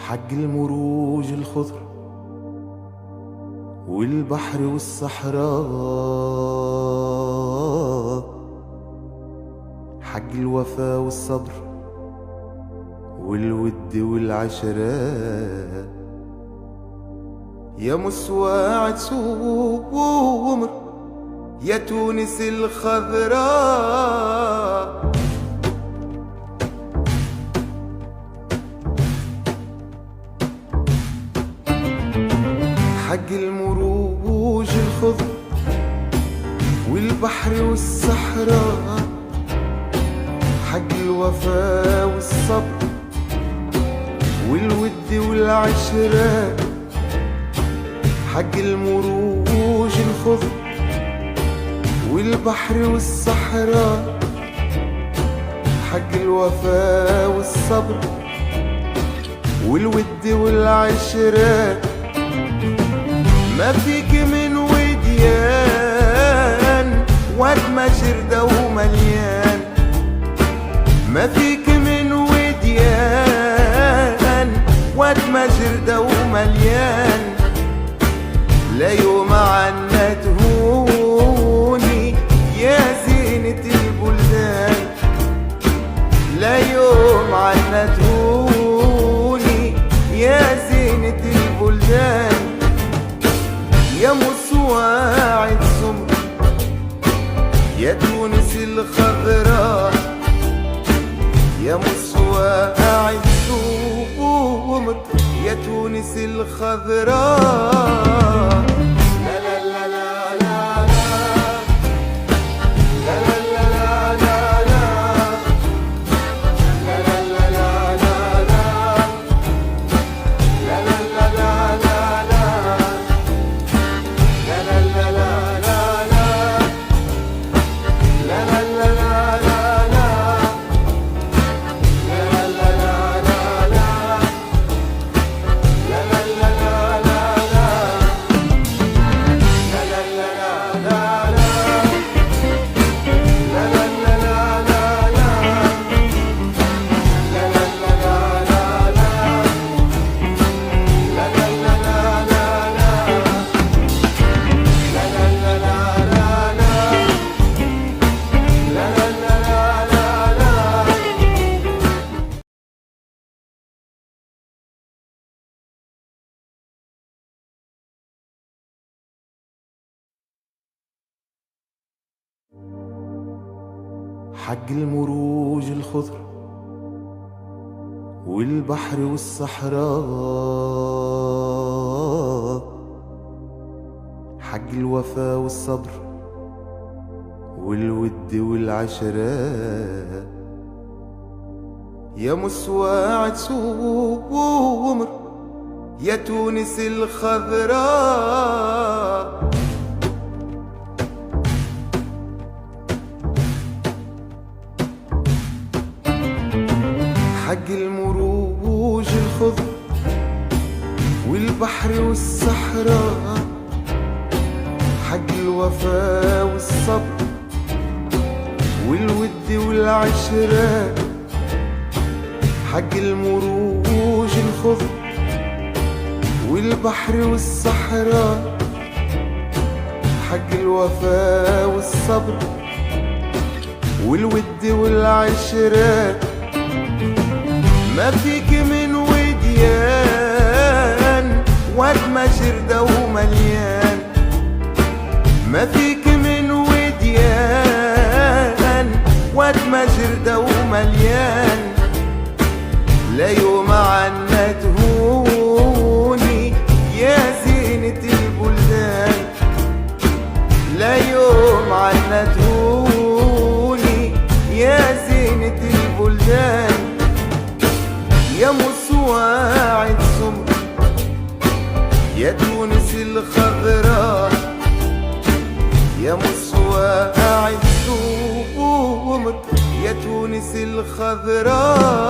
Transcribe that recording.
حق المروج الخضر والبحر والصحراء، حق الوفا والصبر والود والعشرة، يا مسواعد سومر يا تونس الخضراء. حق المروج الخضر والبحر والصحراء، حق الوفا والصبر والود والعشرة، حق المروج الخضر والبحر والصحراء، حق الوفا والصبر والود والعشرة. ما فيك من وديان واد ما جردة ومليان، ما فيك من وديان واد ما جردة ومليان. لا يوم عنا تهوني يا زينة البلدان، لا يوم عنا تهوني يا زينة البلدان. يا مسواعد سمر يا تونس الخضراء، يا مسواعد سمر يا تونس الخضراء. حق المروج الخضر والبحر والصحراء، حق الوفا والصبر والود والعشرة، يا مسواعد سومر يا تونس الخضراء. حق المروج الخضر والبحر والصحراء، حق الوفا والصبر والود والعشرة، حق المروج الخضر والبحر والصحراء، حق الوفا والصبر والود والعشرة. ما فيك من وديان واد ما جردة ومليان، ما فيك من وديان واد ما جردة ومليان. لا يوم عنا تهوني يا زينة البلدان، لا يوم عنا تهوني يا زينة البلدان. يا مسواعد سمر يا تونس الخضراء، يا مسواعد سمر يا تونس الخضراء.